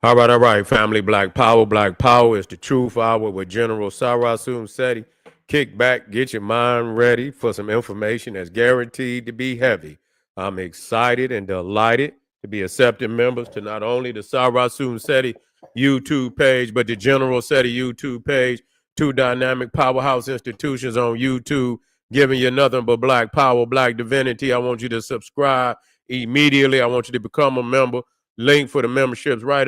All right, family. Black Power. Black Power is the truth hour with General Sarasum Seti. Kick back, get your mind ready for some information that's guaranteed to be heavy. I'm excited and delighted to be accepting members to not only the Sarasum Seti YouTube page, but the General Seti YouTube page, two dynamic powerhouse institutions on YouTube, giving you nothing but black power, black divinity. I want you to subscribe immediately. I want you to become a member. Link for the memberships right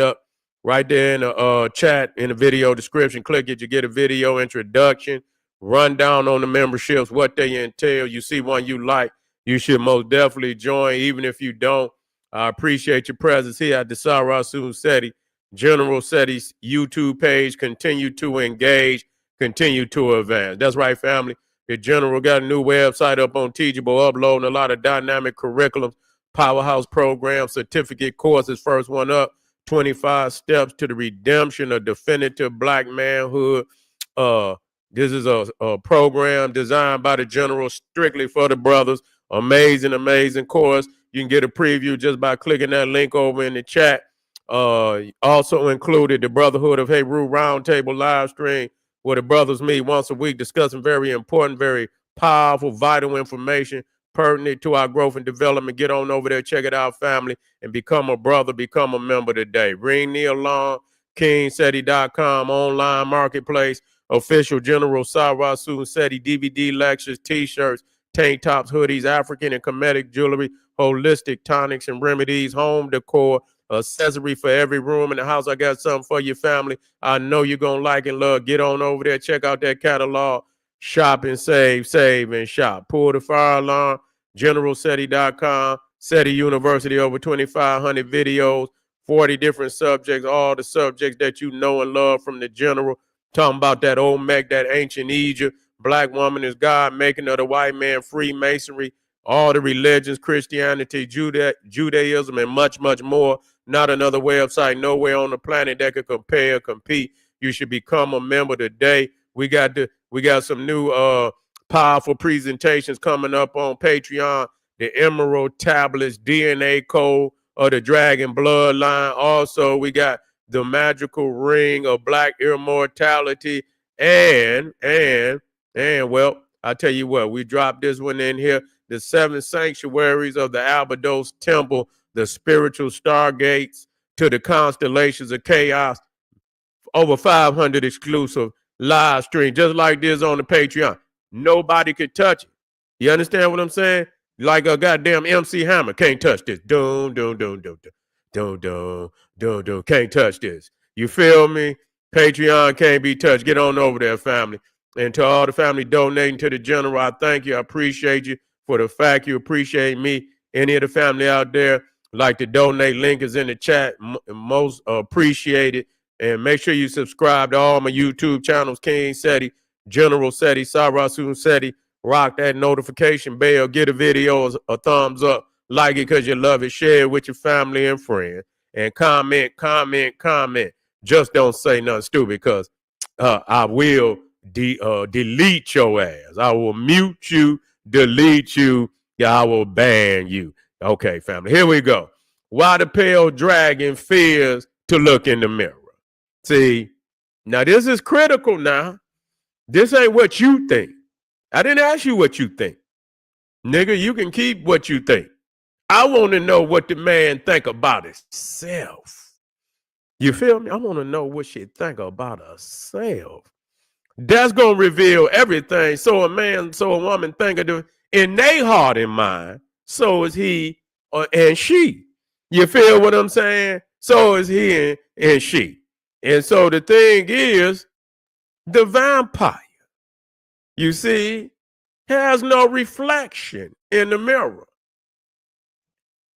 there in the chat in the video description. Click it, you get a video introduction, rundown on the memberships, what they entail. You see one you like, you should most definitely join. Even if you don't, I appreciate your presence here at the Sarasun Seti, General Seti's YouTube page. Continue to engage, continue to advance. That's right, family. The General got a new website up on Teachable, uploading a lot of dynamic curriculums, powerhouse programs, certificate courses. First one up, 25 Steps to the Redemption of Definitive Black Manhood. Uh, this is a program designed by the General strictly for the brothers. Amazing, amazing course. You can get a preview just by clicking that link over in the chat. Also included the Brotherhood of Heru Roundtable live stream where the brothers meet once a week discussing very important, very powerful, vital information pertinent to our growth and development. Get on over there, check it out, family, and become a brother, become a member today. Ring the alarm, kingseti.com, online marketplace, official General Sarasun Seti DVD lectures, t-shirts, tank tops, hoodies, African and Kemetic jewelry, holistic tonics and remedies, home decor, accessory for every room in the house. I got something for your family. I know you're going to like and love. Get on over there, check out that catalog. Shop and save and shop. Pull the fire alarm, generalseti.com, SETI University, over 2,500 videos, 40 different subjects, all the subjects that you know and love from the general. Talking about that old Mech, that ancient Egypt, black woman is God, making of the white man, Freemasonry, all the religions, Christianity, Judaism, and much, much more. Not another website nowhere on the planet that could compare, compete. You should become a member today. We got some new powerful presentations coming up on Patreon. The Emerald Tablets, DNA Code of the Dragon Bloodline. Also, we got the Magical Ring of Black Immortality. And well, I tell you what, we dropped this one in here. The 7 sanctuaries of the Abydos Temple, the spiritual stargates to the constellations of chaos. Over 500 exclusive live stream, just like this on the Patreon. Nobody could touch it. You understand what I'm saying? Like a goddamn MC Hammer can't touch this. Dun dun dun dun dun dun dun dun. Can't touch this. You feel me? Patreon can't be touched. Get on over there, family. And to all the family donating to the general, I thank you. I appreciate you for the fact you appreciate me. Any of the family out there like to donate, link is in the chat. Most appreciated. And make sure you subscribe to all my YouTube channels, King Seti, General Seti, Sarasun Seti. Rock that notification bell. Get a video a thumbs up. Like it because you love it. Share it with your family and friends. And comment. Just don't say nothing stupid because I will delete your ass. I will mute you, delete you. I will ban you. Okay, family. Here we go. Why the pale dragon fears to look in the mirror. See, now this is critical now. This ain't what you think. I didn't ask you what you think. Nigga, you can keep what you think. I want to know what the man think about himself. You feel me? I want to know what she think about herself. That's going to reveal everything. So a woman think of in their heart and mind, so is he and she. You feel what I'm saying? So is he and she. And so the thing is, the vampire, you see, has no reflection in the mirror.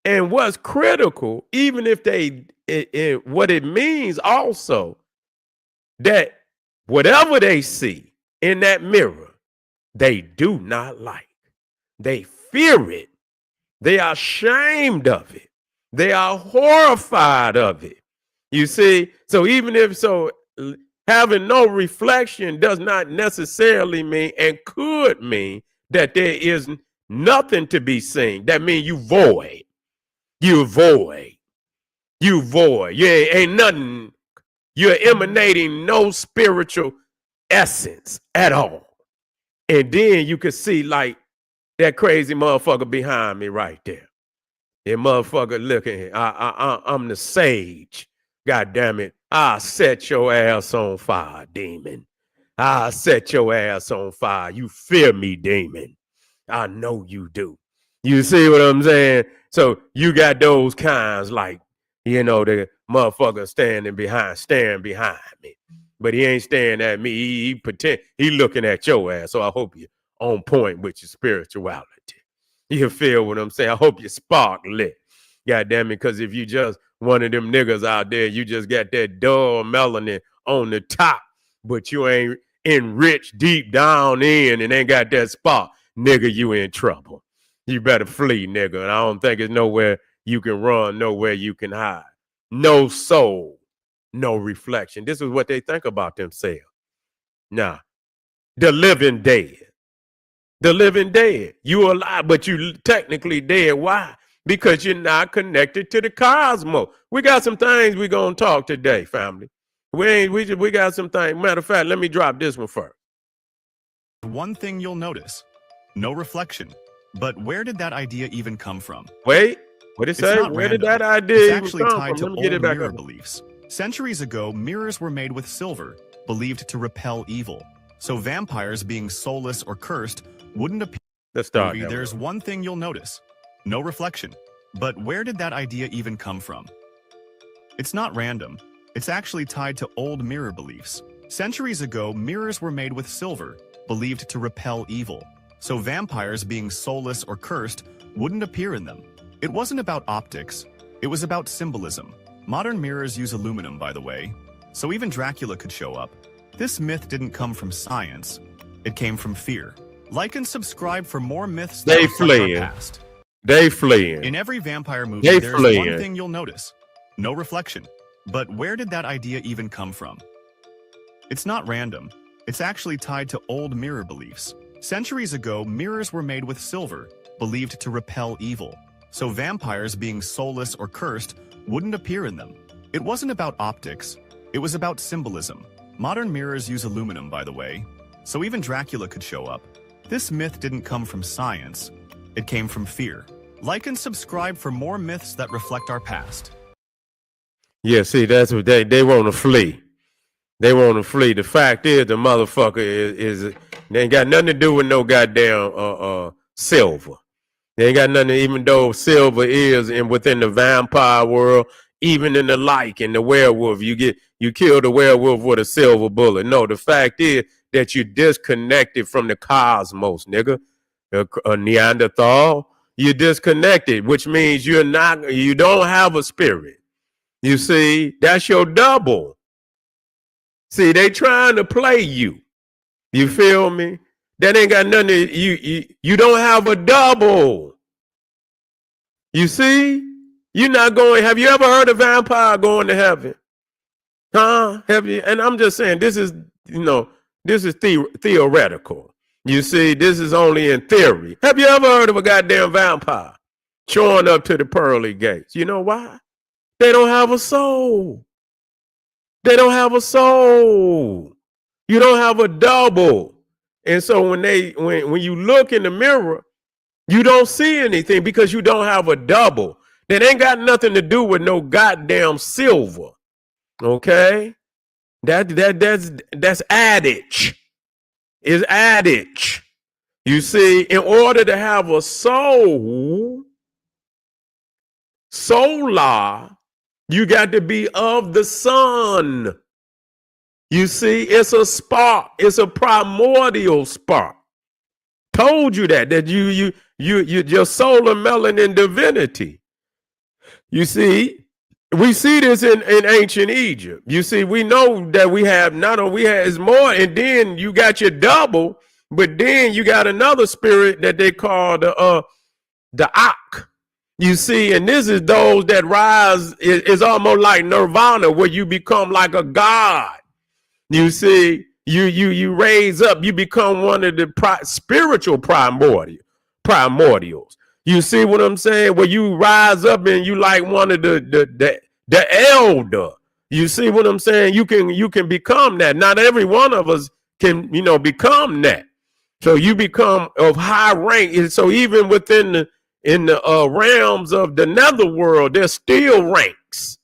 And what's critical, even if what it means also, that whatever they see in that mirror, they do not like. They fear it. They are ashamed of it. They are horrified of it. You see, so even if so, having no reflection does not necessarily mean and could mean that there is nothing to be seen. That means you void. You void. You void. You ain't nothing. You're emanating no spiritual essence at all. And then you can see like that crazy motherfucker behind me right there. That motherfucker looking. I'm the sage. God damn it. I'll set your ass on fire, demon. I'll set your ass on fire. You fear me, demon. I know you do. You see what I'm saying? So you got those kinds like, the motherfucker staring behind me. But he ain't staring at me. He pretend he looking at your ass. So I hope you're on point with your spirituality. You feel what I'm saying? I hope your spark lit. God damn it, because if you just one of them niggas out there, you just got that dull melanin on the top, but you ain't enriched deep down in and ain't got that spark, nigga, you in trouble. You better flee, nigga. And I don't think it's nowhere you can run, nowhere you can hide. No soul, no reflection. This is what they think about themselves. Now, the living dead. The living dead. You alive, but you technically dead. Why? Because you're not connected to the cosmos. We got some things we're going to talk today, family. We got some things. Matter of fact, let me drop this one first. One thing you'll notice, no reflection. But where did that idea even come from? Wait, what did it say? Where did that idea It's actually even come tied from? to old mirror beliefs. Centuries ago, mirrors were made with silver, believed to repel evil. So vampires, being soulless or cursed, wouldn't appear. Let's start. There's one thing you'll notice, no reflection. But where did that idea even come from? It's not random. It's actually tied to old mirror beliefs. Centuries ago, mirrors were made with silver, believed to repel evil. So vampires, being soulless or cursed, wouldn't appear in them. It wasn't about optics. It was about symbolism. Modern mirrors use aluminum, by the way, so even Dracula could show up. This myth didn't come from science. It came from fear. Like and subscribe for more myths that reflect our past. They fleeing. In every vampire movie, there's one thing you'll notice. No reflection. But where did that idea even come from? It's not random. It's actually tied to old mirror beliefs. Centuries ago, mirrors were made with silver, believed to repel evil. So vampires, being soulless or cursed, wouldn't appear in them. It wasn't about optics. It was about symbolism. Modern mirrors use aluminum, by the way, so even Dracula could show up. This myth didn't come from science. It came from fear. Like and subscribe for more myths that reflect our past. Yeah, see, that's what they want to flee. They want to flee. The fact is, the motherfucker is they ain't got nothing to do with no goddamn silver. They ain't got nothing, even though silver is within the vampire world, even in the in the werewolf, you kill the werewolf with a silver bullet. No, the fact is that you're disconnected from the cosmos, nigga. A Neanderthal, you're disconnected, which means you don't have a spirit. You see, that's your double. See, they trying to play you. You feel me? That ain't got nothing to, you don't have a double. You see? You're not going, have you ever heard a vampire going to heaven? Huh? Have you? And I'm just saying, this is theoretical. You see, this is only in theory. Have you ever heard of a goddamn vampire showing up to the pearly gates? You know why? They don't have a soul. They don't have a soul. You don't have a double. And so when you look in the mirror, you don't see anything because you don't have a double. That ain't got nothing to do with no goddamn silver. Okay? That's adage. Is adage. You see, in order to have a soul, solar, you got to be of the sun. You see, it's a spark. It's a primordial spark. Told you that your solar melanin divinity. You see, we see this in ancient Egypt. You see, we know that we have it's more, and then you got your double, but then you got another spirit that they call the Ak. You see, and this is those that rise, is almost like nirvana, where you become like a god. You see, you raise up, you become one of the spiritual primordials. You see what I'm saying? Where you rise up and you like one of the the elder. You see what I'm saying? You can become that. Not every one of us can, become that. So you become of high rank. And so even within the realms of the netherworld, there's still ranks.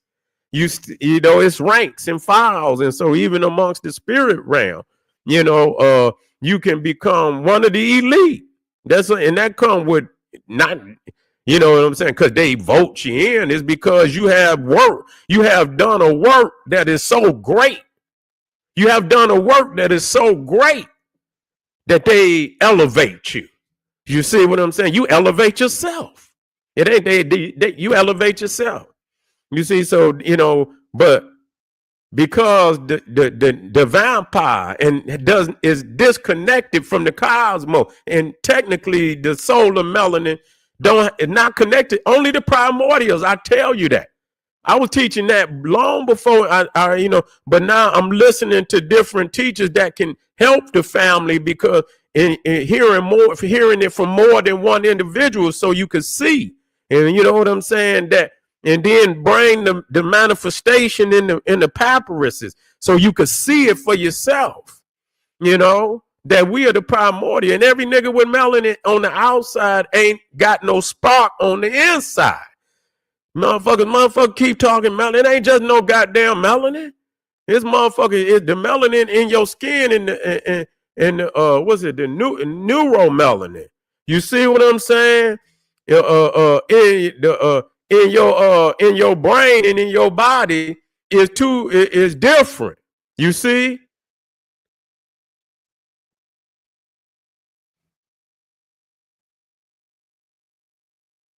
It's ranks and files. And so even amongst the spirit realm, you can become one of the elite. And that come with not, what I'm saying, because they vote you in. Is because you have work. You have done a work that is so great. You have done a work that is so great that they elevate you. You see what I'm saying? You elevate yourself. It ain't you elevate yourself. You see, so but because the vampire and doesn't is disconnected from the cosmos, and technically the solar melanin don't is not connected. Only the primordials. I tell you that. I was teaching that long before but now I'm listening to different teachers that can help the family because in hearing it from more than one individual, so you can see, and you know what I'm saying, that, and then bring the manifestation in the papyruses, so you can see it for yourself. That we are the primordial, and every nigga with melanin on the outside ain't got no spark on the inside. Motherfuckers keep talking melanin. It ain't just no goddamn melanin. This motherfucker is the melanin in your skin what's it? The neuromelanin. You see what I'm saying? In your brain and in your body is different. You see?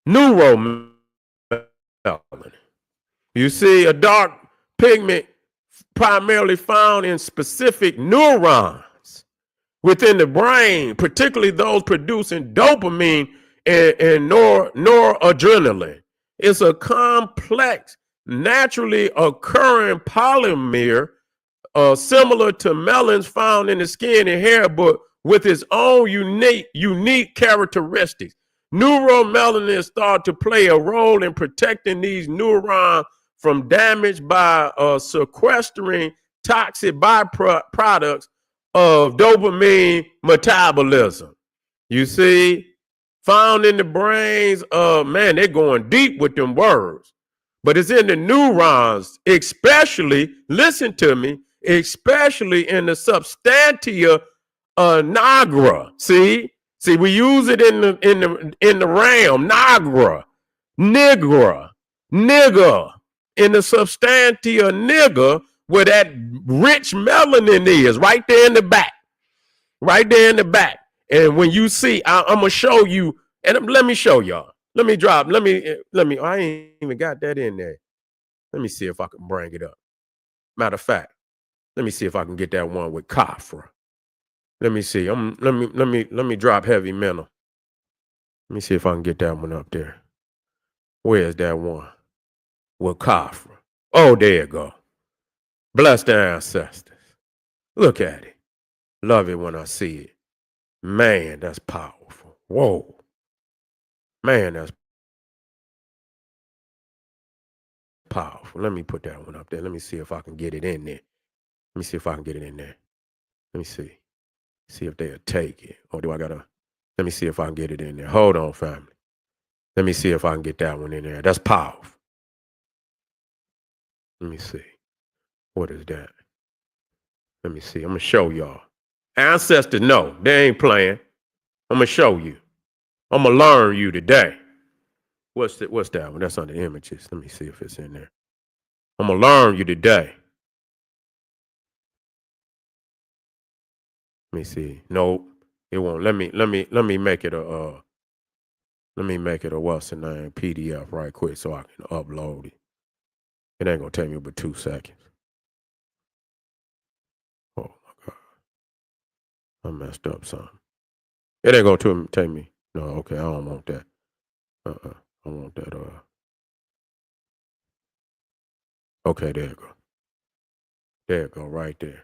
Neuromelanin. You see, a dark pigment primarily found in specific neurons within the brain, particularly those producing dopamine and noradrenaline. It's a complex, naturally occurring polymer similar to melons found in the skin and hair, but with its own unique characteristics. Neuromelanin start to play a role in protecting these neurons from damage by sequestering toxic byproducts of dopamine metabolism. You see, found in the brains of, man, they're going deep with them words. But it's in the neurons, especially, listen to me, especially in the substantia nigra. See, we use it in the realm, nigra, nigra, nigger, in the substantia nigra, where that rich melanin is, right there in the back, right there in the back. And when you see, I'm gonna show you, and let me show y'all. Let me drop. Let me. I ain't even got that in there. Let me see if I can bring it up. Matter of fact, let me see if I can get that one with Kafra. Let me see. Let me drop heavy mental. Let me see if I can get that one up there. Where's that one with Kafra? Oh, there you go. Bless their ancestors. Look at it. Love it when I see it. Man, that's powerful. Whoa. Man, that's powerful. Let me put that one up there. Let me see if I can get it in there. Let me see if I can get it in there. Let me see. See if they'll take it. Or do I gotta? Let me see if I can get it in there. Hold on, family. Let me see if I can get that one in there. That's powerful. Let me see. What is that? Let me see. I'm gonna show y'all. Ancestors, no, they ain't playing. I'm gonna show you. I'm gonna learn you today. What's that one? That's under images. Let me see if it's in there. I'm gonna learn you today. Let me see. Nope, it won't. Let me make it a let me make it a what's the name PDF right quick so I can upload it. It ain't gonna take me but 2 seconds. Oh my god, I messed up something. It ain't gonna take me. No, okay, I don't want that. I want that. Okay, there you go. There you go, right there.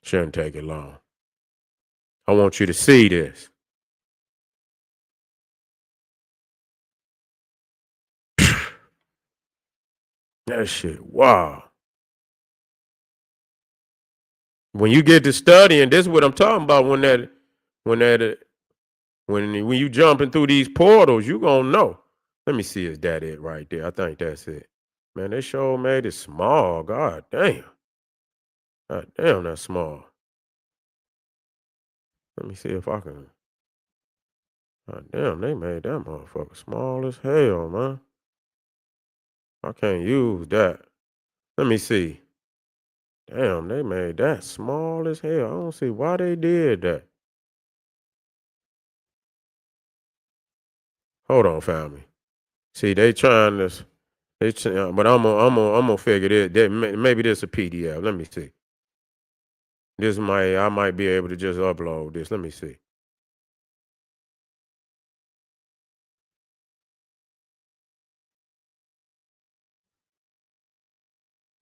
Shouldn't take it long. I want you to see this. That shit, wow. When you get to studying, this is what I'm talking about. When you jumping through these portals, you gonna know. Let me see, is that it right there? I think that's it. Man, they sure made it small. God damn. God damn, that's small. Let me see if I can. God damn, they made that motherfucker small as hell, man. I can't use that. Let me see. Damn, they made that small as hell. I don't see why they did that. Hold on, family. See, they trying to. But I'm gonna figure this. Maybe this a PDF. Let me see. I might be able to just upload this. Let me see.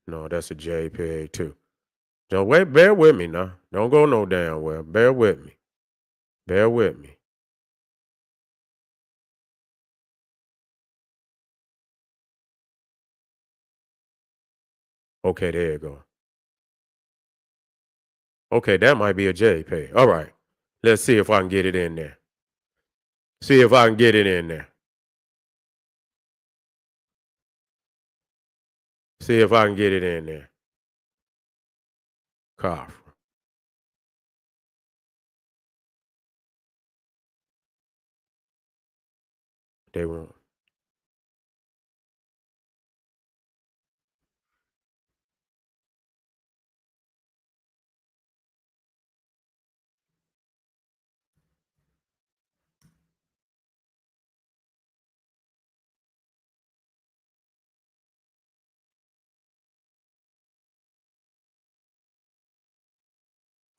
No, that's a JPEG too. Don't wait. Bear with me now. Don't go no damn well. Bear with me. Bear with me. Okay, there you go. Okay, that might be a JPEG. All right. Let's see if I can get it in there. See if I can get it in there. See if I can get it in there. Cough. They won't.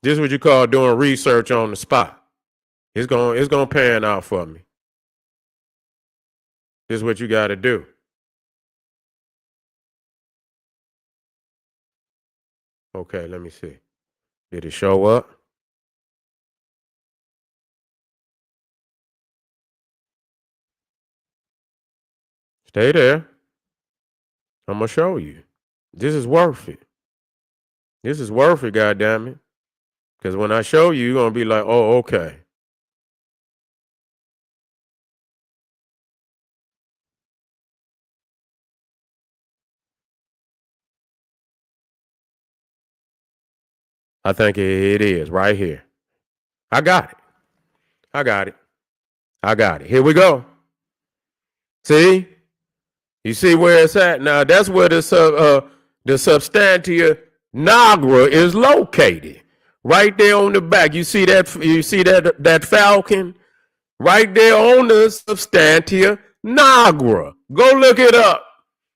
This is what you call doing research on the spot. It's gonna pan out for me. This is what you gotta do. Okay, let me see. Did it show up? Stay there. I'm gonna show you. This is worth it. This is worth it, goddammit. Because when I show you, you're gonna be like, oh, okay. I think it is right here. I got it. I got it. I got it. Here we go. See? You see where it's at? Now that's where the substantia nigra is located. Right there on the back. You see that falcon? Right there on the substantia nigra. Go look it up.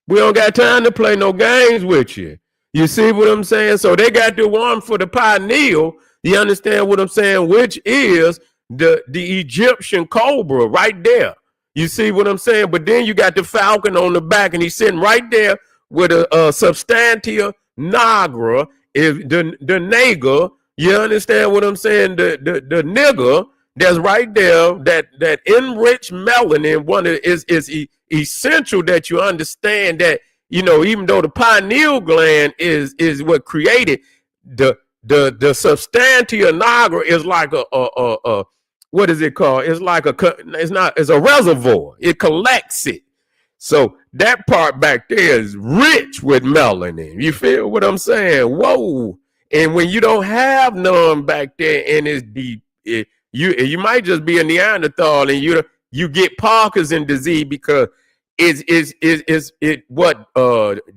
We don't got time to play no games with you. You see what I'm saying? So they got the one for the pineal. You understand what I'm saying? Which is the Egyptian cobra right there. You see what I'm saying? But then you got the falcon on the back, and he's sitting right there with a substantia nigra, is the nigger. You understand what I'm saying? The nigger that's right there, that enriched melanin, is essential that you understand that, even though the pineal gland is what created the substantia nigra, is like a what is it called? It's a reservoir. It collects it. So that part back there is rich with melanin. You feel what I'm saying? Whoa. And when you don't have none back there and it's deep, you might just be a Neanderthal, and you get Parkinson's disease because it what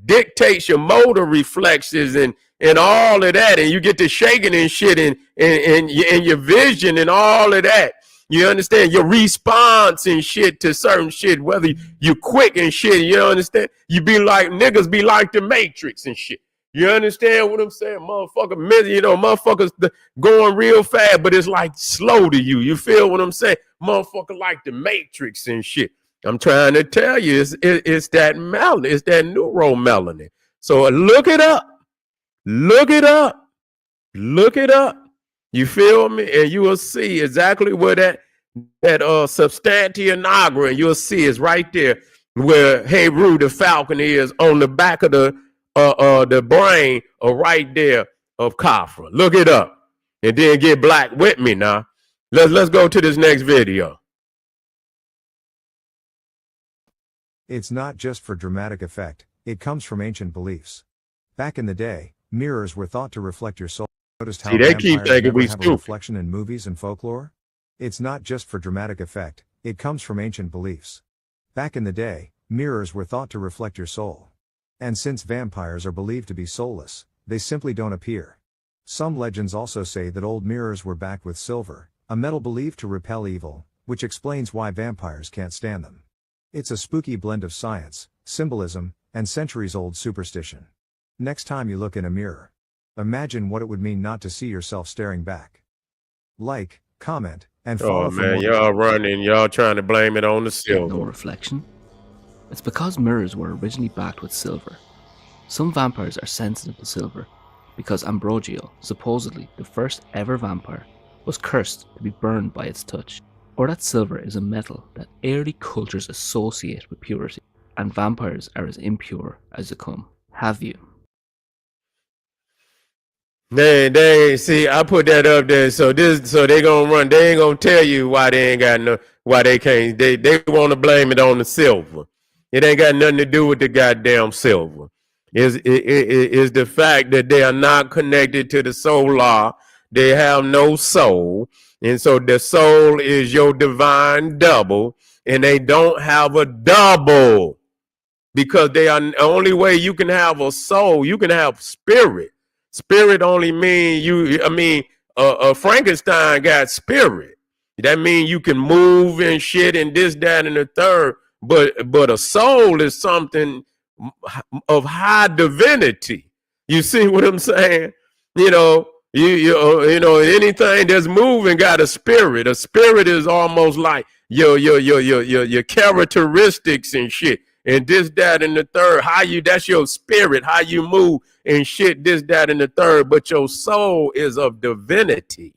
dictates your motor reflexes and all of that, and you get to shaking and shit, and your vision and all of that. You understand your response and shit to certain shit, whether you quick and shit. You understand? You be like niggas be like the Matrix and shit. You understand what I'm saying? Motherfuckers going real fast, but it's like slow to you. You feel what I'm saying? Motherfucker like the Matrix and shit. I'm trying to tell you, it's that melanin, it's that neuromelanin. So look it up. Look it up. Look it up. You feel me? And you will see exactly where that substantia nigra, and you'll see it's right there where Heru the falcon is on the back of the brain, or right there of Khafra. Look it up, and then get black with me now. Let's go to this next video. It's not just for dramatic effect, it comes from ancient beliefs. Back in the day, mirrors were thought to reflect your soul. Noticed how they keep thinking we have a reflection in movies and folklore? It's not just for dramatic effect, it comes from ancient beliefs. Back in the day, mirrors were thought to reflect your soul. And since vampires are believed to be soulless, they simply don't appear. Some legends also say that old mirrors were backed with silver, a metal believed to repel evil, which explains why vampires can't stand them. It's a spooky blend of science, symbolism, and centuries-old superstition. Next time you look in a mirror, imagine what it would mean not to see yourself staring back. Like, comment, and follow. Oh man, y'all running, y'all trying to blame it on the silver. No reflection. It's because mirrors were originally backed with silver. Some vampires are sensitive to silver because Ambrogio, supposedly the first ever vampire, was cursed to be burned by its touch. Or that silver is a metal that early cultures associate with purity, and vampires are as impure as they come. Have you? They see, I put that up there, so they gonna run. They ain't gonna tell you why they ain't got why they can't. They want to blame it on the silver. It ain't got nothing to do with the goddamn silver. Is the fact that they are not connected to the solar. They have no soul. And so the soul is your divine double, and they don't have a double because they are the only way you can have a soul. You can have spirit. Spirit only mean Frankenstein got spirit. That means you can move and shit and this, that, and the third. But a soul is something of high divinity. You see what I'm saying? You know anything that's moving got a spirit. A spirit is almost like your characteristics and shit, and this, that, and the third. That's your spirit, how you move and shit, this, that, and the third. But your soul is of divinity.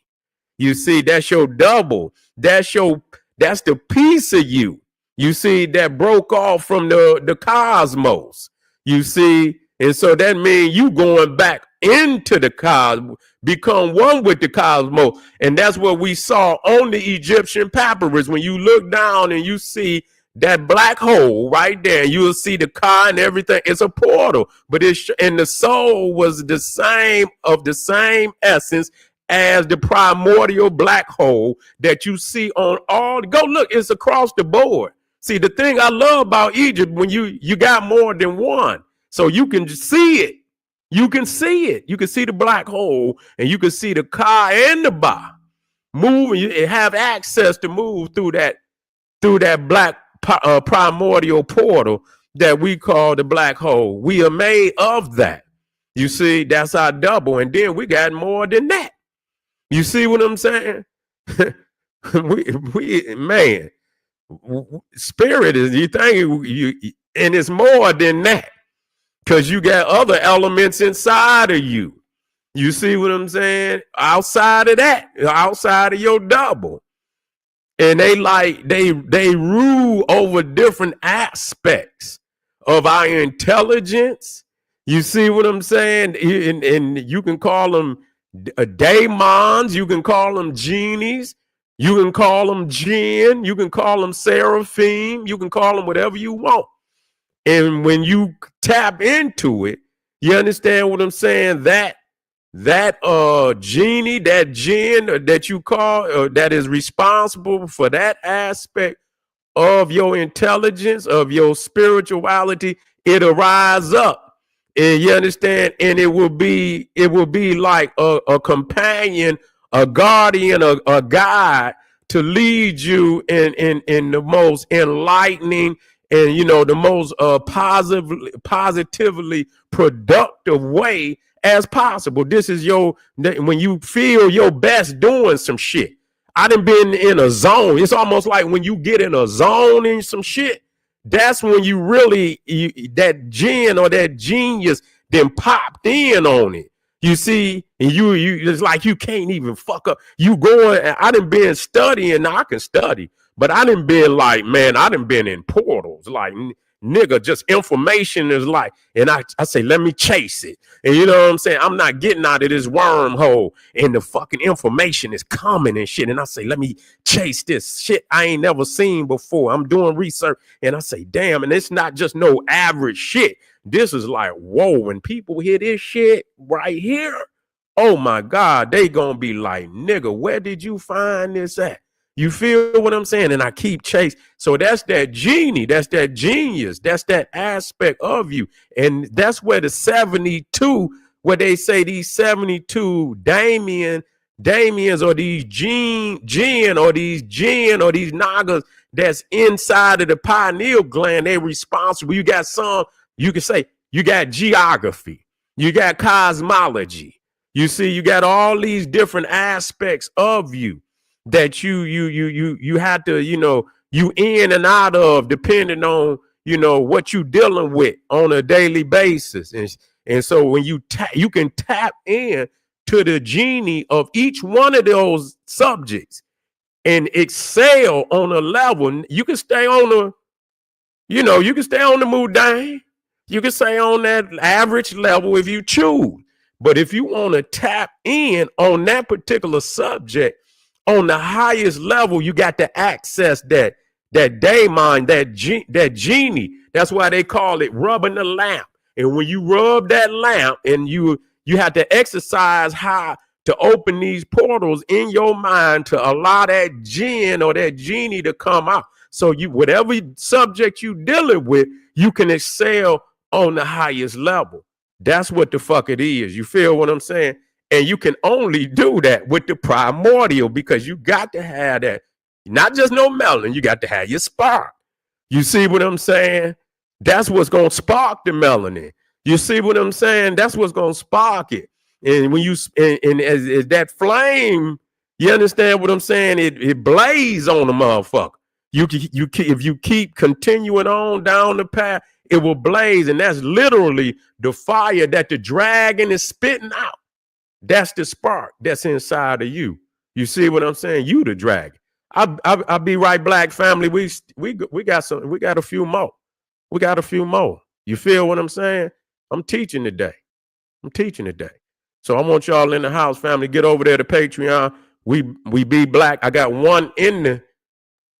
You see, that's your double. That's the piece of you. You see, that broke off from the cosmos. You see, and so that means you going back into the cosmos, become one with the cosmos. And that's what we saw on the Egyptian papyrus. When you look down and you see that black hole right there, you'll see the car and everything. It's a portal, but and the soul was the same essence as the primordial black hole that you see on all. Go look, it's across the board. See, the thing I love about Egypt, when you got more than one, so you can see it. You can see it. You can see the black hole, and you can see the car and the bar moving. You have access to move through that black primordial portal that we call the black hole. We are made of that. You see, that's our double, and then we got more than that. You see what I'm saying? we man, spirit is, you think you, and it's more than that. Because you got other elements inside of you. You see what I'm saying? Outside of that, outside of your double. And they rule over different aspects of our intelligence. You see what I'm saying? And you can call them daemons. You can call them genies. You can call them jinn. You can call them seraphim. You can call them whatever you want. And when you tap into it, you understand what I'm saying? That genie, that jinn that you call, that is responsible for that aspect of your intelligence, of your spirituality, it'll rise up. And you understand? And it will be like a companion, a guardian, a guide to lead you in the most enlightening and the most positively productive way as possible. This is when you feel your best doing some shit. I done been in a zone. It's almost like when you get in a zone in some shit, that's when you really that jinn or that genius then popped in on it. You see, and you it's like you can't even fuck up. You going, I done been studying, now I can study, but I done been like, man, I done been in portals. Like, nigga, just information is like, and I say, let me chase it. And you know what I'm saying? I'm not getting out of this wormhole, and the fucking information is coming and shit. And I say, let me chase this shit I ain't never seen before. I'm doing research, and I say, damn, and it's not just no average shit. This is like, whoa, when people hear this shit right here, oh my God, they gonna be like, nigga, where did you find this at? You feel what I'm saying? And I keep chasing. So that's that genie, that's that genius, that's that aspect of you. And that's where the 72, where they say these 72 Damians or these jinn or these jinn or these nagas that's inside of the pineal gland, they responsible. You got some, you can say you got geography, you got cosmology. You see, you got all these different aspects of you that you have to, you in and out of depending on, what you dealing with on a daily basis. And so when you can tap in to the genie of each one of those subjects and excel on a level. You can stay on the, you can stay on the mundane. You can stay on that average level if you choose. But if you want to tap in on that particular subject on the highest level, you got to access that daemon, that genie. That's why they call it rubbing the lamp. And when you rub that lamp, and you have to exercise how to open these portals in your mind to allow that jinn or that genie to come out. So you, whatever subject you dealing with, you can excel on the highest level. That's what the fuck it is. You feel what I'm saying? And you can only do that with the primordial, because you got to have that. Not just no melanin, you got to have your spark. You see what I'm saying? That's what's going to spark the melanin. You see what I'm saying? That's what's going to spark it. And when you, and as that flame, you understand what I'm saying? It blaze on the motherfucker. If you keep continuing on down the path, it will blaze. And that's literally the fire that the dragon is spitting out. That's the spark that's inside of you. You see what I'm saying? You the dragon. I'll be right, Black family. We got a few more. We got a few more. You feel what I'm saying? I'm teaching today. So I want y'all in the house, family, get over there to Patreon. We be black. I got one in the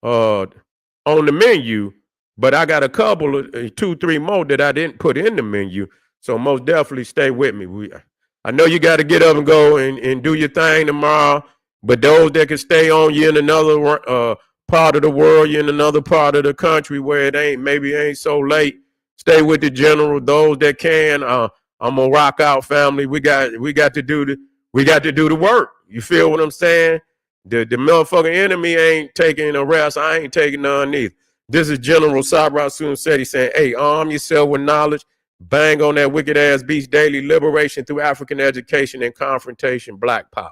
on the menu, but I got a couple of 2-3 more that I didn't put in the menu. So most definitely stay with me. I know you got to get up and go and do your thing tomorrow, but those that can stay on, you in another part of the world, you're in another part of the country where maybe it ain't so late, stay with the general. Those that can, I'm gonna rock out, family. We got to do the work. You feel what I'm saying? The motherfucking enemy ain't taking a rest. I ain't taking none either. This is General Sabra Seti saying, hey, arm yourself with knowledge. Bang on that wicked ass beast daily. Liberation through African education and confrontation. Black power.